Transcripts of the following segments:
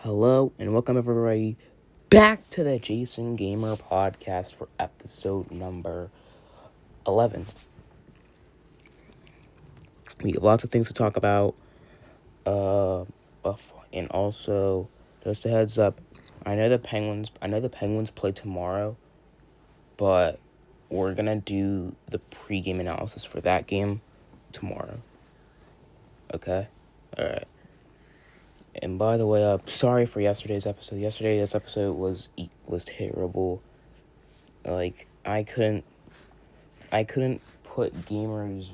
Hello and welcome everybody back to the Jace and Gamer podcast for episode number 11. We have lots of things to talk about. And also, just a heads up, I know the Penguins play tomorrow, but we're gonna do the pregame analysis for that game tomorrow. Okay? Alright. And by the way, sorry for yesterday's episode. Yesterday's episode was terrible. Like I couldn't put Gamer's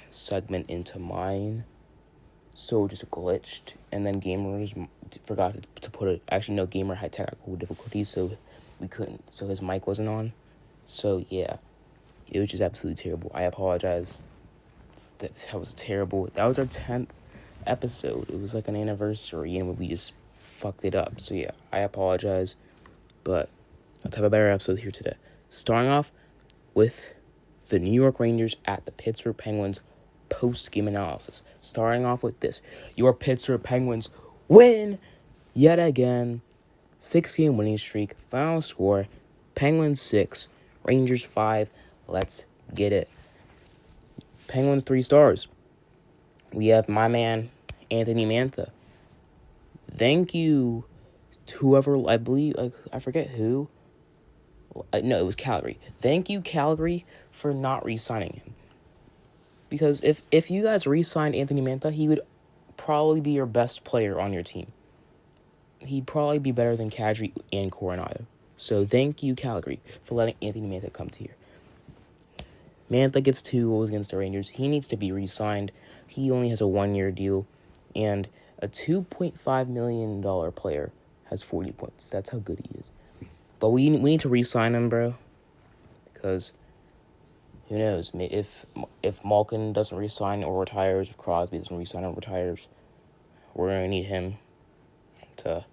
segment into mine, so it just glitched. And then Gamer's forgot to put it. Actually, no, Gamer had technical difficulties, so we couldn't. So his mic wasn't on. So yeah, it was just absolutely terrible. I apologize. That was terrible. That was our 10th episode. It was like an anniversary, and we just fucked it up. So yeah, I apologize, but let's have a better episode here today. Starting off with the New York Rangers at the Pittsburgh Penguins post-game analysis. Starting off with this. Your Pittsburgh Penguins win yet again. 6-game winning streak. Final score, Penguins 6, Rangers 5. Let's get it. Penguins 3 stars. We have my man, Anthony Mantha. Thank you to whoever, I believe, I forget who. No, it was Calgary. Thank you, Calgary, for not re-signing him. Because if you guys re-signed Anthony Mantha, he would probably be your best player on your team. He'd probably be better than Kadri and Coronado. So thank you, Calgary, for letting Anthony Mantha come to here. Mantha gets 2 goals against the Rangers. He needs to be re-signed. He only has a 1-year deal. And a $2.5 million player has 40 points. That's how good he is. But we need to re-sign him, bro. Because who knows? If Malkin doesn't re-sign or retires, if Crosby doesn't re-sign or retires, we're going to need him to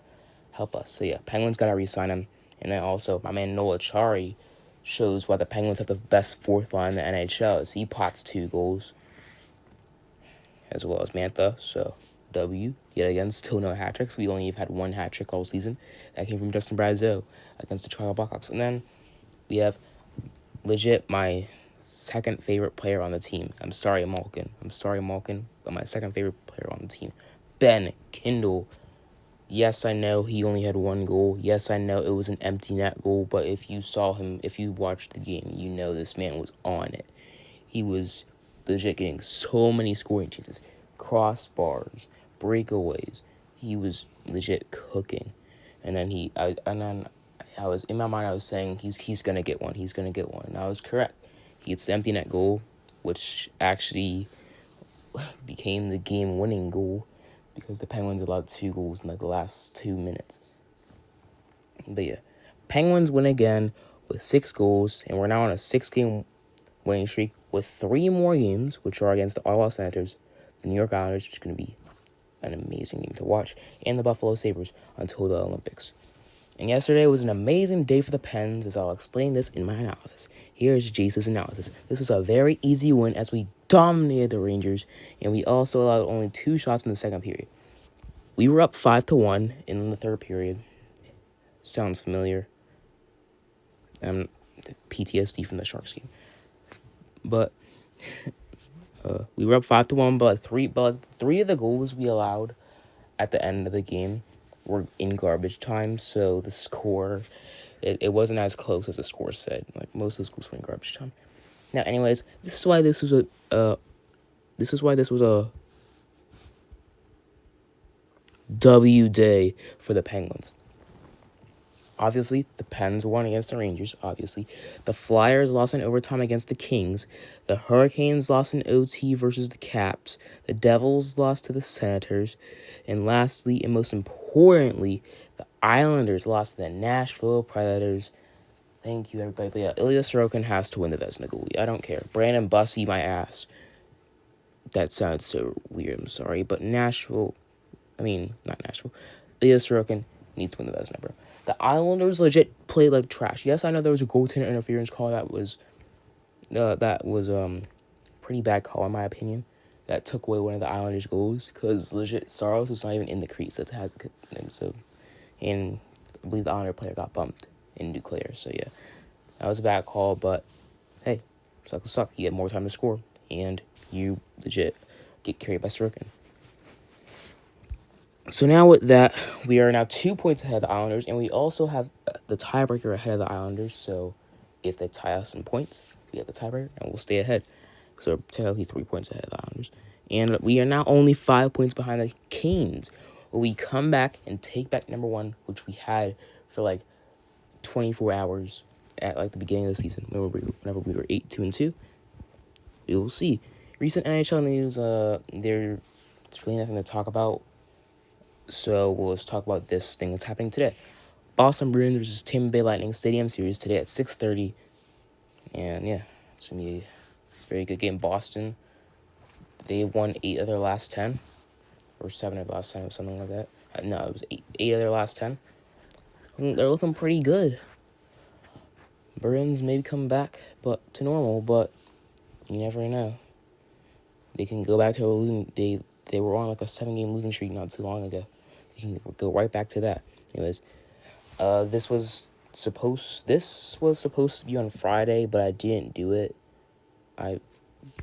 help us. So yeah, Penguins got to re-sign him. And then also, my man Noah Chari shows why the Penguins have the best fourth line in the NHL. As he pots 2 goals, as well as Mantha. So W yet again, still no hat tricks. We only have had 1 hat trick all season. That came from Justin Brazeau against the Chicago Blackhawks. And then we have legit my second favorite player on the team. I'm sorry, Malkin, but my second favorite player on the team, Ben Kindle. Yes, I know he only had 1 goal. Yes, I know it was an empty net goal, but if you saw him, if you watched the game, you know this man was on it. He was legit getting so many scoring chances, crossbars, breakaways. He was legit cooking. And then I was in my mind, I was saying he's gonna get one. He's gonna get one. And I was correct. He gets the empty net goal, which actually became the game-winning goal, because the Penguins allowed 2 goals in the last 2 minutes. But yeah, Penguins win again with 6 goals, and we're now on a 6-game winning streak with 3 more games, which are against the Ottawa Senators, the New York Islanders, which is going to be an amazing game to watch, and the Buffalo Sabres until the Olympics. And yesterday was an amazing day for the Pens, as I'll explain this in my analysis. Here's Jace's analysis. This was a very easy win as we dominated the Rangers, and we also allowed only 2 shots in the second period. We were up 5-1 in the third period. Sounds familiar. PTSD from the Sharks game. But we were up 5-1, but three of the goals we allowed at the end of the game were in garbage time, so the score, it wasn't as close as the score said. Like, most of those goals were in garbage time. Now, anyways, this is why this was a W day for the Penguins. Obviously, the Pens won against the Rangers, obviously. The Flyers lost in overtime against the Kings. The Hurricanes lost in OT versus the Caps. The Devils lost to the Senators. And lastly, and most importantly, the Islanders lost to the Nashville Predators. Thank you, everybody. But yeah, Ilya Sorokin has to win the Vezina goalie. I don't care. Brandon Bussey, my ass. That sounds so weird, I'm sorry. But not Nashville. Ilya Sorokin needs to win the Vezina, bro. The Islanders legit played like trash. Yes, I know there was a goaltender interference call that was pretty bad call in my opinion. that took away one of the Islanders' goals because legit Saros was not even in the crease. That's how him. So, and I believe the Islander player got bumped in Duclair. So yeah, that was a bad call. But hey, suck. You get more time to score, and you legit get carried by Sorokin. So now with that, we are now 2 points ahead of the Islanders, and we also have the tiebreaker ahead of the Islanders. So if they tie us in points, we have the tiebreaker, and we'll stay ahead. So we're technically 3 points ahead of the Islanders. And we are now only 5 points behind the Canes. We come back and take back number 1, which we had for like 24 hours at like the beginning of the season. Whenever we were 8-2-2. We will see. Recent NHL news, there's really nothing to talk about. So we'll just talk about this thing that's happening today. Boston Bruins versus Tampa Bay Lightning Stadium Series today at 6:30. And yeah, it's going to be a very good game. Boston, they won 8 of their last 10. Or 7 of their last 10 or something like that. No, it was 8 of their last 10. They're looking pretty good. Bruins maybe come back to normal, but you never know. They can go back to a losing. They were on like a 7-game losing streak not too long ago. They can go right back to that. Anyways, this was supposed to be on Friday, but I didn't do it. I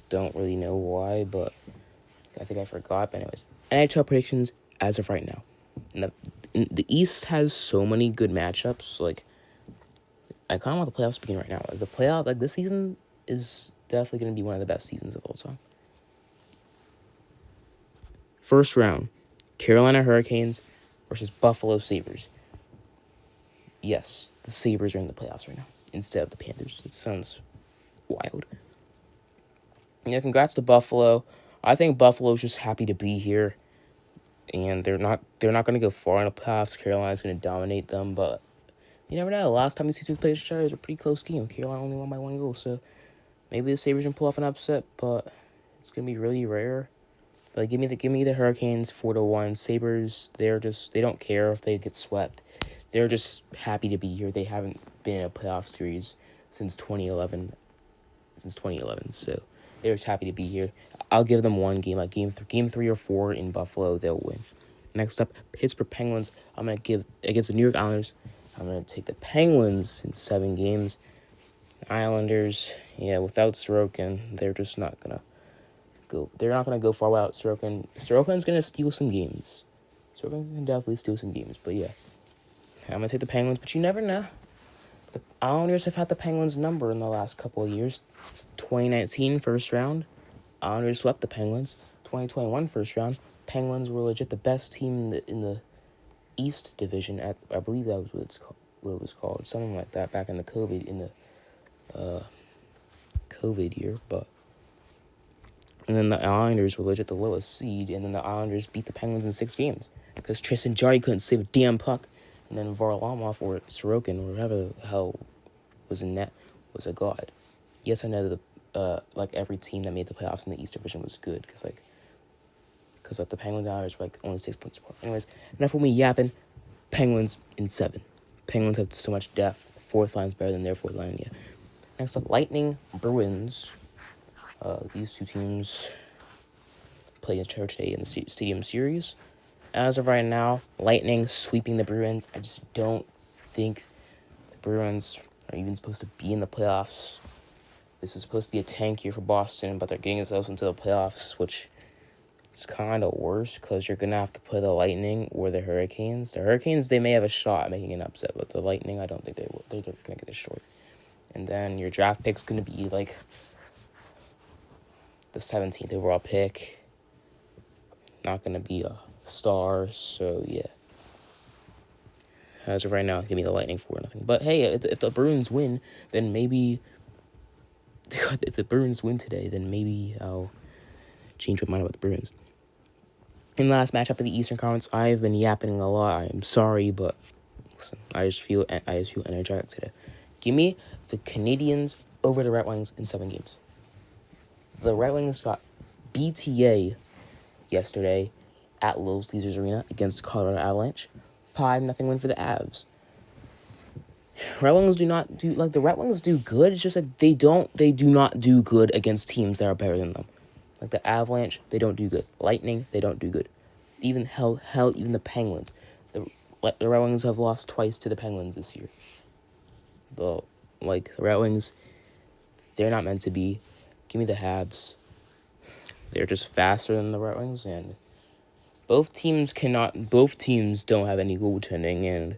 don't really know why, but I think I forgot. But anyways, NHL predictions as of right now. The East has so many good matchups. Like, I kind of want the playoffs to begin right now. Like this season is definitely going to be one of the best seasons of all time. First round, Carolina Hurricanes versus Buffalo Sabres. Yes, the Sabres are in the playoffs right now instead of the Panthers. It sounds wild. Yeah, congrats to Buffalo. I think Buffalo's just happy to be here, and they're not going to go far in the playoffs. Carolina's going to dominate them, but you never know. The last time these two played each other, it was a pretty close game. Carolina only won by 1 goal, so maybe the Sabres can pull off an upset, but it's going to be really rare. But give me the Hurricanes 4-1. Sabres, they don't care if they get swept. They're just happy to be here. They haven't been in a playoff series since 2011. So they're just happy to be here. I'll give them one game, like game 3 or 4 in Buffalo, they'll win. Next up, Pittsburgh Penguins. I'm gonna give against the New York Islanders. I'm gonna take the Penguins in 7 games. Islanders, yeah, without Sorokin, they're just not gonna go. They're not gonna go far without Sorokin. Sorokin's gonna steal some games. Sorokin can definitely steal some games, but yeah, I'm gonna take the Penguins. But you never know. The Islanders have had the Penguins' number in the last couple of years. 2019 first round, Islanders swept the Penguins. 2021 first round, Penguins were legit the best team in the East Division. I believe that was what it was called, something like that back in the COVID year. But and then the Islanders were legit the lowest seed, and then the Islanders beat the Penguins in 6 games because Tristan Jarry couldn't save a damn puck. And then Varlamov or Sorokin or whoever the hell was in net was a god. Yes, I know that like every team that made the playoffs in the East Division was good because the Penguins were like only 6 points apart. Anyways, enough of me yapping. Penguins in 7. Penguins have so much depth. 4th line's better than their 4th line. Yeah. Next up, Lightning Bruins. These two teams play each other today in the Stadium Series. As of right now, Lightning sweeping the Bruins. I just don't think the Bruins are even supposed to be in the playoffs. This is supposed to be a tank year for Boston, but they're getting themselves into the playoffs, which is kind of worse because you're going to have to play the Lightning or the Hurricanes. The Hurricanes, they may have a shot at making an upset, but the Lightning, I don't think they will. They're going to get it short. And then your draft pick's going to be like the 17th overall pick. Not going to be a star, so yeah. As of right now, give me the Lightning 4-0. But hey, if the Bruins win, then maybe if the Bruins win today, then maybe I'll change my mind about the Bruins. In the last matchup of the Eastern Conference, I've been yapping a lot. I'm sorry, but listen, I just feel energetic today. Give me the Canadiens over the Red Wings in 7 games. The Red Wings got BTA yesterday at Little Caesars Arena against Colorado Avalanche. 5-0 win for the Avs. Red Wings the Red Wings do good. It's just that they do not do good against teams that are better than them. Like the Avalanche, they don't do good. Lightning, they don't do good. Even even the Penguins. The Red Wings have lost twice to the Penguins this year. The Red Wings, they're not meant to be. Give me the Habs. They're just faster than the Red Wings, and both teams don't have any goaltending, and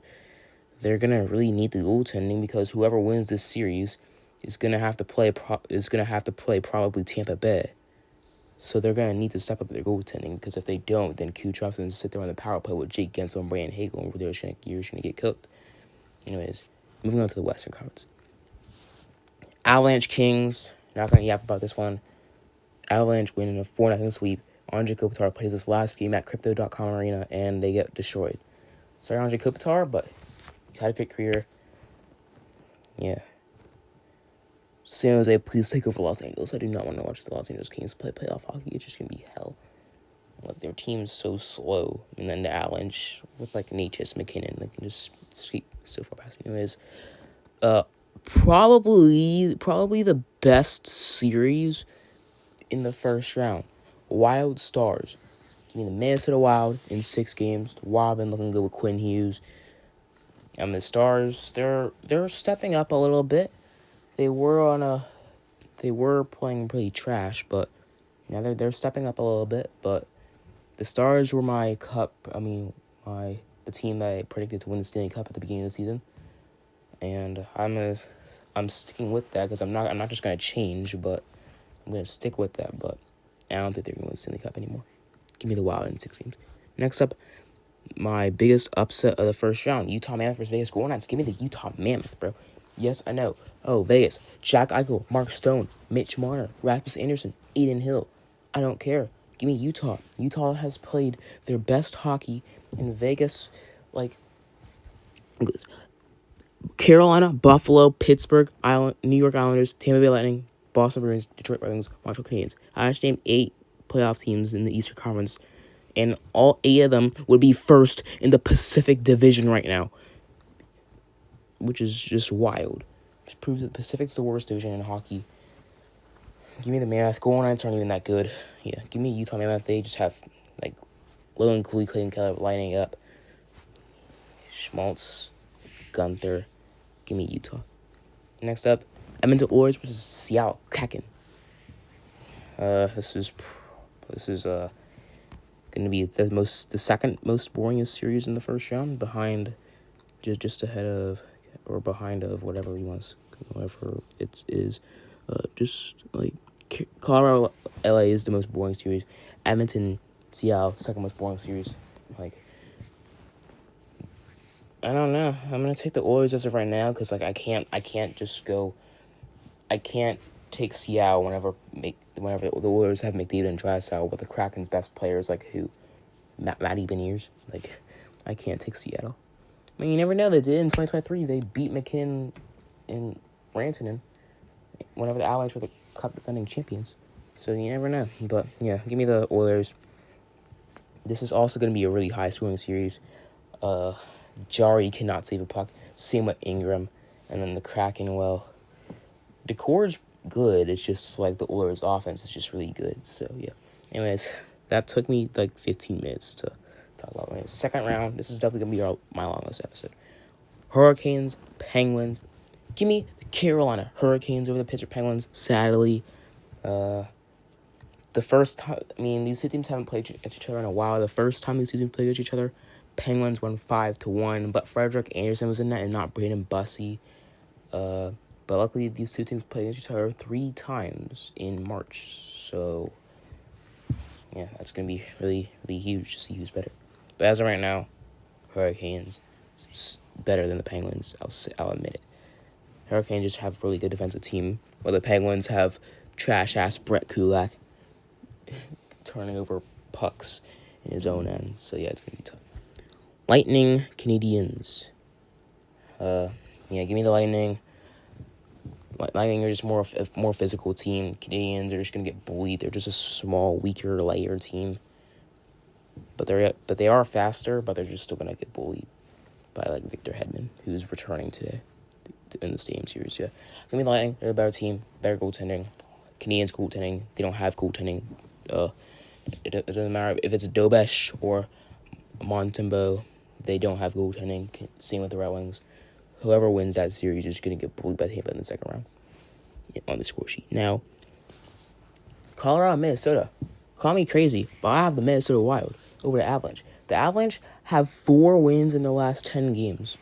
they're gonna really need the goaltending because whoever wins this series is gonna have to play probably Tampa Bay. So they're gonna need to step up their goaltending because if they don't, then Kucherov's gonna sit there on the power play with Jake Gensel and Brandon Hagel, and you're just gonna get cooked. Anyways, moving on to the Western Conference. Avalanche Kings. Not gonna yap about this one. Avalanche winning a 4-0 sweep. Andre Kopitar plays this last game at Crypto.com Arena, and they get destroyed. Sorry, Andre Kopitar, but you had a great career. Yeah. San Jose, please take over Los Angeles. I do not want to watch the Los Angeles Kings play playoff hockey. It's just going to be hell. Like, their team's so slow. And then the Avalanche, with, like, Natchez McKinnon, they can just sweep so far past. Anyways, probably the best series in the first round. Wild Stars. Give me the Minnesota Wild in 6 games. The Wild been looking good with Quinn Hughes. And the Stars, they're stepping up a little bit. They were playing pretty trash, but now they're stepping up a little bit. But the Stars were the team that I predicted to win the Stanley Cup at the beginning of the season, and I'm sticking with that because I'm not just gonna change, but I'm gonna stick with that. But I don't think they're gonna win the Stanley Cup anymore. Give me the Wild in 6 games. Next up, my biggest upset of the first round: Utah Mammoth versus Vegas Golden Knights. Give me the Utah Mammoth, bro. Yes, I know. Oh, Vegas. Jack Eichel, Mark Stone, Mitch Marner, Rasmus Anderson, Aiden Hill. I don't care. Give me Utah. Utah has played their best hockey in Vegas. Carolina, Buffalo, Pittsburgh, New York Islanders, Tampa Bay Lightning, Boston Bruins, Detroit Red Wings, Montreal Canadiens. I just named 8 playoff teams in the Eastern Conference, and all 8 of them would be first in the Pacific Division right now, which is just wild. Just proves that the Pacific's the worst division in hockey. Give me the Mammoth. Golden Knights aren't even that good. Yeah, give me Utah Mammoth. They just have, Logan Cooley, Clayton Keller lining up. Schmaltz, Gunther. Give me Utah. Next up, Edmonton Oilers versus Seattle Kraken. This is gonna be the second most boringest series in the first round, behind whatever it is. Colorado LA is the most boring series. Edmonton Seattle, second most boring series. I don't know. I'm gonna take the Oilers as of right now because I can't take Seattle whenever the Oilers have McDavid and Draisaitl, but the Kraken's best players who, Matty Beniers. I can't take Seattle. I mean, you never know. They did in 2023. They beat McKinnon and Rantanen whenever the Avalanche were the Cup defending champions. So you never know. But yeah, give me the Oilers. This is also going to be a really high scoring series. Jari cannot save a puck. Same with Ingram. And then the Kraken, the core's good. It's just the Oilers' offense is just really good. So yeah. Anyways, that took me 15 minutes to talk about. Anyways, second round. This is definitely going to be my longest episode. Hurricanes, Penguins. Give me the Carolina Hurricanes over the Pittsburgh Penguins. Sadly, the first time, these two teams haven't played against each other in a while. The first time these two teams played against each other, Penguins won 5-1, but Frederik Andersen was in that and not Braden Bussey. But luckily, these two teams played against each other 3 times in March. So, yeah, that's going to be really, really huge to see who's better. But as of right now, Hurricanes better than the Penguins. I'll admit it. Hurricanes just have a really good defensive team, while the Penguins have trash-ass Brett Kulak turning over pucks in his own end. So, yeah, it's going to be tough. Lightning, Canadiens. Give me the Lightning. Lightning are just a more physical team. Canadiens are just going to get bullied. They're just a small, weaker, lighter team. But they are faster, but they're just still going to get bullied by Victor Hedman, who's returning today in the Stadium Series. Yeah, give me the Lightning. They're a better team, better goaltending. Canadiens goaltending, they don't have goaltending. It doesn't matter if it's Dobesh or Montembeau. They don't have goaltending. Same with the Red Wings. Whoever wins that series is going to get bullied by Tampa in the second round on the score sheet. Now, Colorado, Minnesota. Call me crazy, but I have the Minnesota Wild over the Avalanche. The Avalanche have 4 wins in their last 10 games.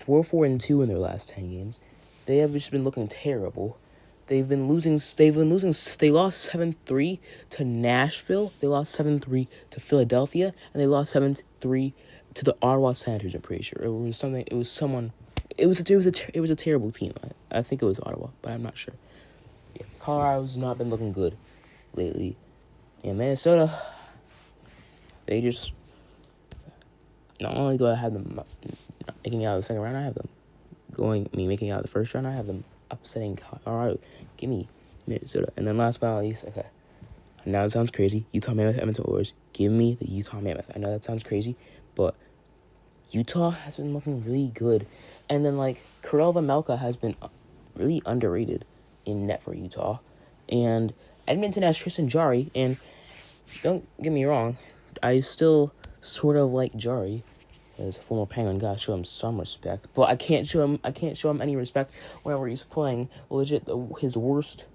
4-4-2 in their last 10 games. They have just been looking terrible. They've been losing. They lost 7-3 to Nashville. They lost 7-3 to Philadelphia, and they lost 7-3 to the Ottawa Senators. I'm pretty sure it was something. It was someone. It was a terrible team. I think it was Ottawa, but I'm not sure. Yeah, Colorado's not been looking good lately. And Minnesota, they just, not only do I have them making it out of the second round, I have them making it out of the first round, I have them upsetting Colorado. Give me Minnesota. And then last but not least, okay, now it sounds crazy, Utah Mammoth, Edmonton Oilers. Give me the Utah Mammoth. I know that sounds crazy, but Utah has been looking really good. And then, Karel Vejmelka has been really underrated in net for Utah. And Edmonton has Tristan Jarry, and don't get me wrong, I still sort of like Jarry as a former Penguin. Gotta show him some respect, but I can't show him any respect whenever he's playing his worst.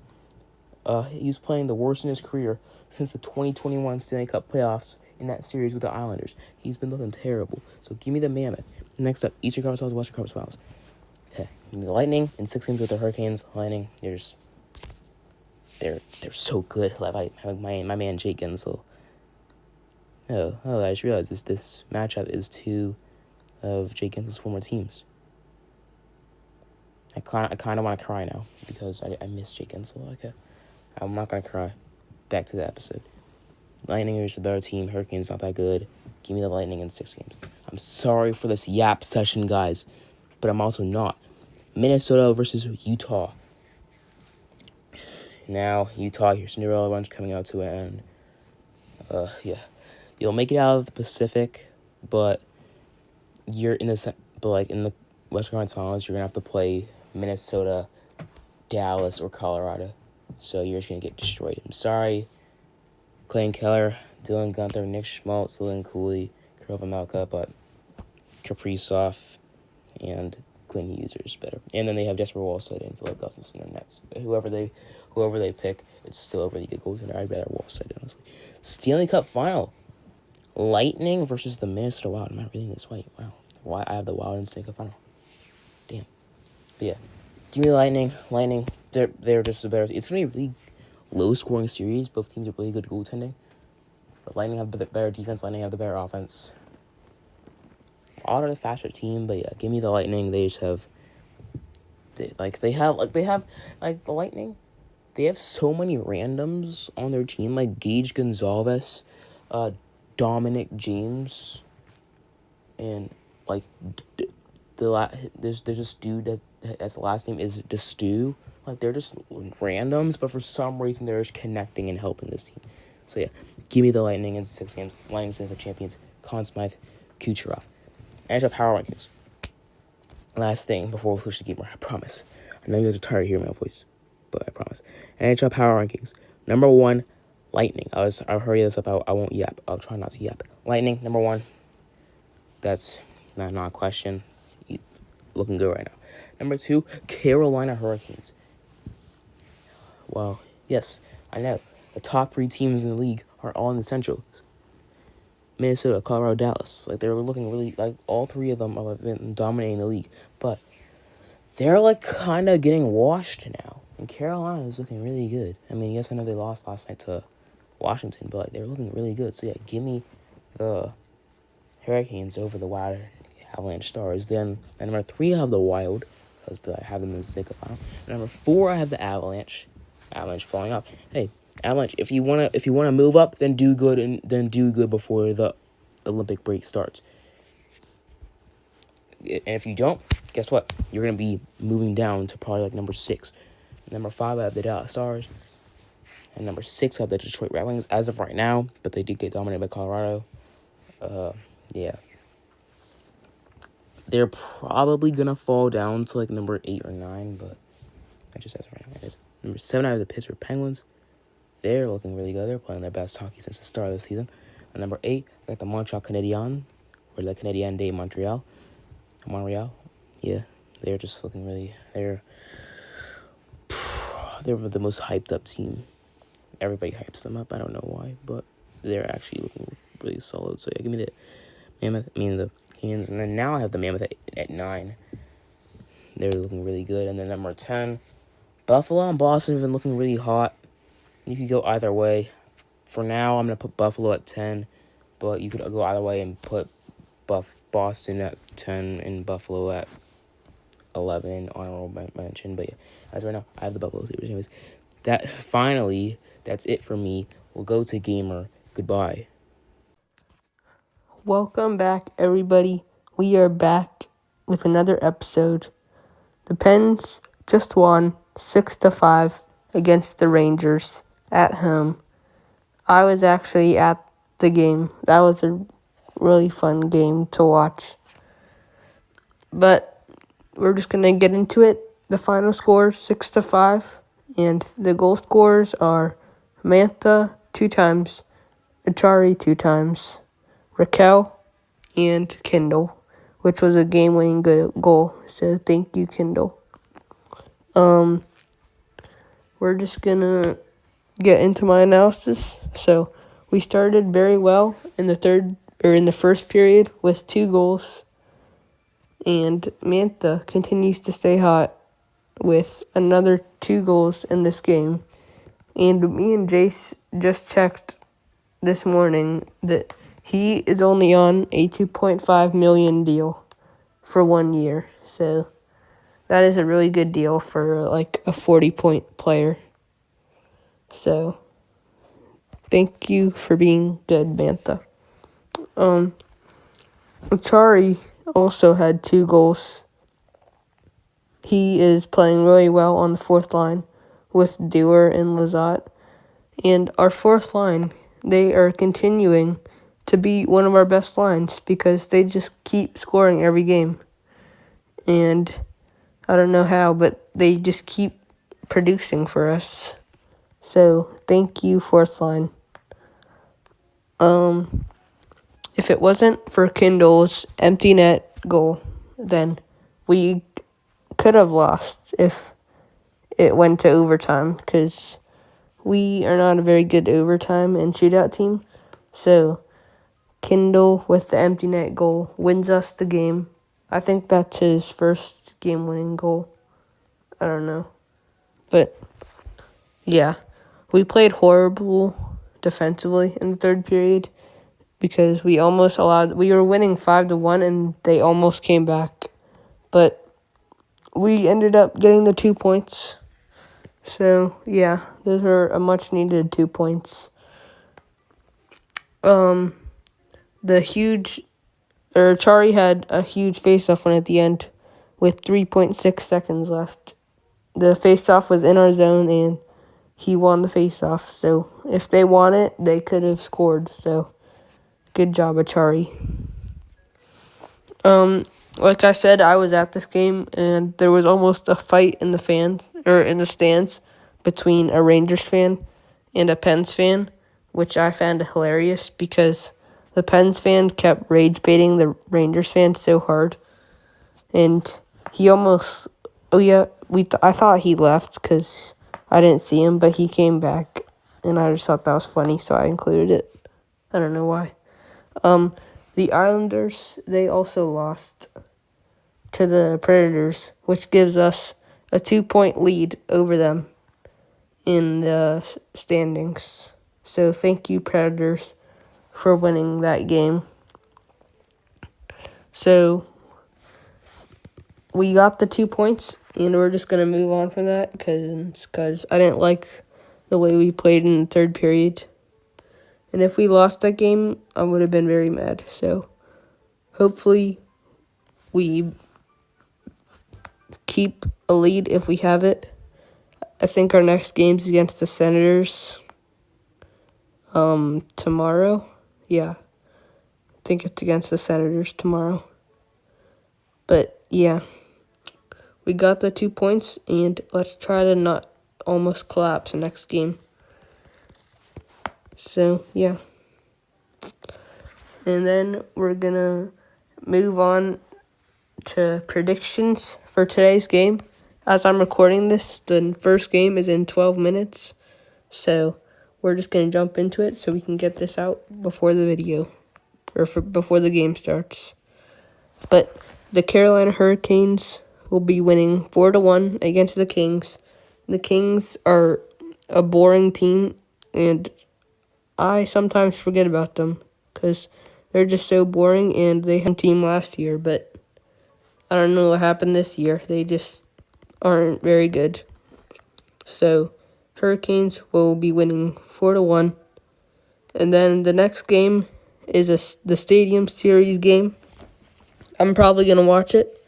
He's playing the worst in his career since the 2021 Stanley Cup playoffs in that series with the Islanders. He's been looking terrible. So give me the Mammoth. Next up, Eastern Conference Finals, Western Conference Finals. Okay, give me the Lightning in 6 games with the Hurricanes. Lightning, they're so good. Like my man Jake Gensel. Oh, I just realized this matchup is 2 of Jake Gensel's former teams. I kind of want to cry now because I miss Jake Gensel. Okay, I'm not gonna cry. Back to the episode. Lightning is the better team. Hurricanes not that good. Give me the Lightning in 6 games. I'm sorry for this yap session, guys, but I'm also not. Minnesota versus Utah. Now, Utah, your Cinderella run's coming out to an end. Yeah. You'll make it out of the Pacific, but you're in the Western Conference Finals, you're going to have to play Minnesota, Dallas, or Colorado. So you're just going to get destroyed. I'm sorry. Clayton Keller, Dylan Gunther, Nick Schmaltz, Lynn Cooley, Karel Vejmelka, but Kaprizov and Quinn Hughes is better. And then they have Jesper Wallstedt and Philip Gustafsson in next. Whoever they pick, it's still a really good goaltender. I'd rather Wallstedt, honestly. Stanley Cup Final. Lightning versus the Minnesota Wild. I'm not reading this right. Wow. Why I have the Wild in Stanley Cup Final. Damn. But yeah. Give me the Lightning. Lightning, they're just the better. It's going to be a really low-scoring series. Both teams are really good goaltending. But Lightning have the better defense. Lightning have the better offense. Wild are the faster team, but yeah, give me the Lightning. They just have... the Lightning, they have so many randoms on their team, like Gage Gonzalez, Dominic James, and there's this dude that's the last name is Destu. Like, they're just randoms, but for some reason they're just connecting and helping this team. So yeah, give me the Lightning in 6 games. Lightning Stanley Cup champions: Conn Smythe, Kucherov. NHL Power Rankings. Last thing before we push the gamer, I promise. I know you guys are tired of hearing my voice, but I promise. NHL Power Rankings. Number 1, Lightning. I'll hurry this up. I won't yap. I'll try not to yap. Lightning, number 1. That's not a question. Looking good right now. Number 2, Carolina Hurricanes. Wow. Yes, I know. The top 3 teams in the league are all in the Central. Minnesota, Colorado, Dallas. They're looking really, all 3 of them have been dominating the league. But they're, kind of getting washed now. And Carolina is looking really good. I mean, yes, I know they lost last night to Washington, but, they're looking really good. So, yeah, give me the Hurricanes over the Wild Avalanche Stars. Then, at number 3, I have the Wild, because I have them in the Stanley Cup Final. At number 4, I have the Avalanche. Avalanche falling off. Hey, Avalanche, if you wanna move up, then do good before the Olympic break starts. And if you don't, guess what? You're gonna be moving down to probably number 6. Number 5, I have the Dallas Stars. And number 6, I have the Detroit Red Wings as of right now, but they did get dominated by Colorado. Yeah. They're probably gonna fall down to number 8 or 9, but that's just as of right now. It is. Number 7, I have the Pittsburgh Penguins. they're looking really good. They're playing their best hockey since the start of the season. At number 8, I got the Montreal Canadiens, or Le Canadien de Montreal. Yeah, they're just looking really. They're the most hyped up team. Everybody hypes them up. I don't know why, but they're actually looking really solid. So yeah, give me the Mammoth. The Canes, and then now I have the Mammoth at 9. They're looking really good, and then number 10, Buffalo and Boston have been looking really hot. You could go either way. For now, I'm gonna put Buffalo at 10, but you could go either way and put Boston at 10 and Buffalo at 11, honorable mention. But yeah, as right now, I have the Buffalo Sabres. Anyways, that's it for me. We'll go to Gamer. Goodbye. Welcome back, everybody. We are back with another episode. The Pens just won 6-5 against the Rangers at home. I was actually at the game. That was a really fun game to watch. But we're just going to get into it. The final score, 6-5. And the goal scorers are Mantha 2 times, Achari 2 times, Raquel, and Kendall, which was a game-winning goal. So thank you, Kendall. We're just going to get into my analysis. So we started very well in the first period with 2 goals. And Mantha continues to stay hot with another 2 goals in this game. And me and Jace just checked this morning that he is only on a $2.5 million deal for 1 year. So that is a really good deal for like a 40-point player. So thank you for being good, Mantha. Achari also had 2 goals. He is playing really well on the 4th line with Dewar and Lazat. And our 4th line, they are continuing to be one of our best lines because they just keep scoring every game. And I don't know how, but they just keep producing for us. So thank you, 4th line. If it wasn't for Kendall's empty net goal, then we could have lost if it went to overtime because we are not a very good overtime and shootout team. So Kendall with the empty net goal wins us the game. I think that's his first game-winning goal. I don't know. But yeah, we played horrible defensively in the 3rd period because we were winning 5-1 and they almost came back. But we ended up getting the 2 points. So, yeah, those are a much-needed 2 points. Chari had a huge face-off one at the end with 3.6 seconds left. The face-off was in our zone, and he won the face-off. So, if they won it, they could have scored. So, good job, Achari. Like I said, I was at this game, and there was almost a fight in the stands between a Rangers fan and a Pens fan, which I found hilarious because the Pens fan kept rage baiting the Rangers fan so hard, and he almost. I thought he left because I didn't see him, but he came back, and I just thought that was funny, so I included it. I don't know why. The Islanders, they also lost to the Predators, which gives us a 2-point lead over them in the standings. So thank you, Predators, for winning that game. So we got the 2 points, and we're just going to move on from that because I didn't like the way we played in the 3rd period. And if we lost that game, I would have been very mad. So hopefully we keep a lead if we have it. I think our next game's against the Senators tomorrow. Yeah, I think it's against the Senators tomorrow. But yeah, we got the 2 points, and let's try to not almost collapse the next game. So, yeah. And then we're going to move on to predictions for today's game. As I'm recording this, the first game is in 12 minutes. So, we're just going to jump into it so we can get this out before the video, or before the game starts. But the Carolina Hurricanes will be winning 4-1 against the Kings. The Kings are a boring team, and I sometimes forget about them because they're just so boring, and they had a team last year, but I don't know what happened this year. They just aren't very good. So, Hurricanes will be winning 4-1. And then the next game is the Stadium Series game. I'm probably going to watch it.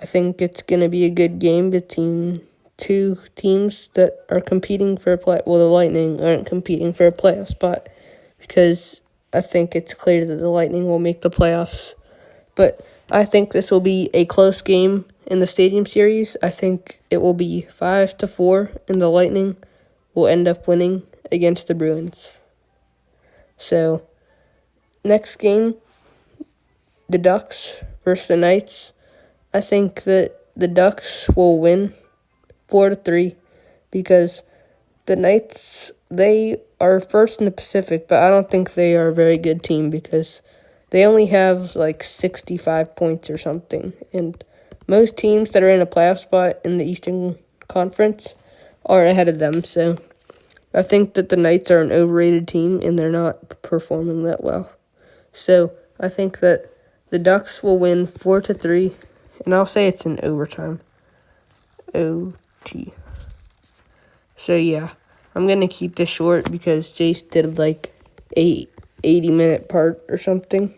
I think it's going to be a good game between two teams that are competing for a play. Well, the Lightning aren't competing for a playoff spot because I think it's clear that the Lightning will make the playoffs. But I think this will be a close game in the Stadium Series. I think it will be 5-4, and the Lightning will end up winning against the Bruins. So, next game, the Ducks versus the Knights. I think that the Ducks will win 4-3 because the Knights, they are first in the Pacific, but I don't think they are a very good team because they only have like 65 points or something. And most teams that are in a playoff spot in the Eastern Conference are ahead of them. So I think that the Knights are an overrated team and they're not performing that well. So I think that the Ducks will win 4-3, and I'll say it's in overtime. OT. So yeah, I'm gonna keep this short because Jace did like a 80-minute part or something.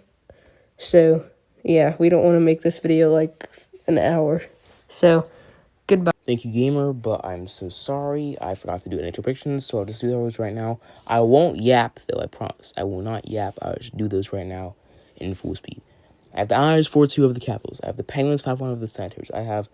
So yeah, we don't want to make this video like an hour. So goodbye. Thank you, Gamer, but I'm so sorry. I forgot to do intro predictions, so I'll just do those right now. I won't yap, though, I promise. I will not yap. I'll just do those right now in full speed. I have the Islanders 4-2 over the Capitals. I have the Penguins 5-1 over the Senators. I have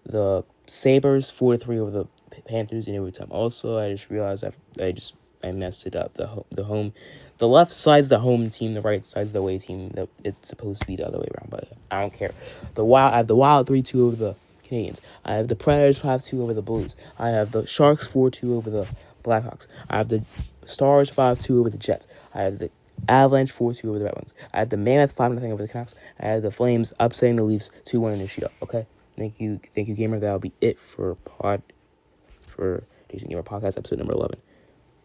the Sabres 4-3 over the Panthers in overtime. Also, I just realized I messed it up. The left side's the home team, the right side's the away team. It's supposed to be the other way around, but I don't care. I have the Wild 3-2 over the Canadians. I have the Predators 5-2 over the Blues. I have the Sharks 4-2 over the Blackhawks. I have the Stars 5-2 over the Jets. I have the Avalanche 4-2 over the Red Wings. I have the Mammoth 5-0 over the Canucks. I have the Flames upsetting the Leafs 2-1 in the shootout. Okay, thank you, Gamer. That'll be it for Jace and Gamer podcast episode number 11.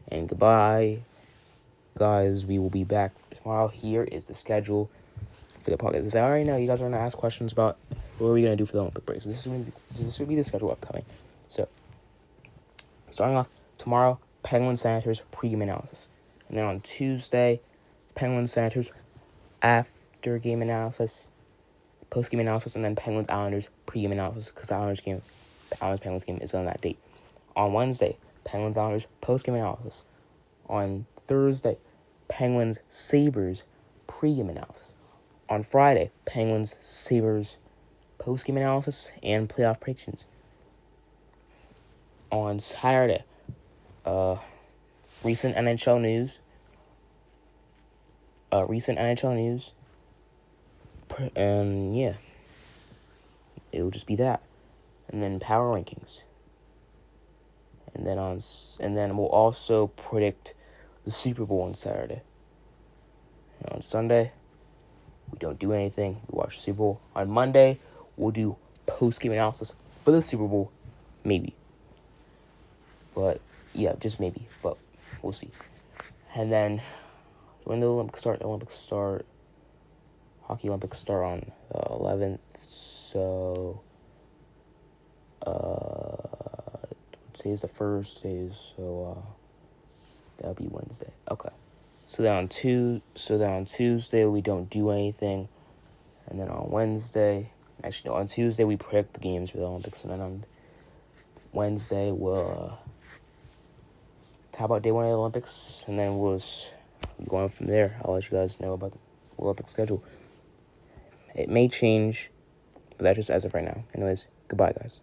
And goodbye, guys. We will be back tomorrow. Here is the schedule for the podcast. As I already know, you guys are gonna ask questions about what are we gonna do for the Olympic break. So this will be the schedule upcoming. So starting off tomorrow, Penguins Senators pregame analysis, and then on Tuesday, Penguins Senators after game analysis, post game analysis, and then Penguins Islanders pregame analysis because the Islanders Penguins game is on that date. On Wednesday, Penguins Islanders post game analysis. On Thursday, Penguins Sabres pregame analysis. On Friday, Penguins Sabres post game analysis and playoff predictions. On Saturday, recent NHL news. And yeah, it will just be that, and then power rankings, and then we'll also predict the Super Bowl on Saturday. And on Sunday, we don't do anything. We watch the Super Bowl. On Monday, we'll do post-game analysis for the Super Bowl, maybe. But yeah, just maybe. But we'll see. And then when the Olympics start, Hockey Olympics start on the 11th. So today's the first day, so that'll be Wednesday. Okay. So then on Tuesday we don't do anything, and then on Wednesday, on Tuesday we predict the games for the Olympics, and then on Wednesday we'll talk about day one of the Olympics, and then we'll just go on from there. I'll let you guys know about the Olympic schedule. It may change, but that's just as of right now. Anyways, goodbye, guys.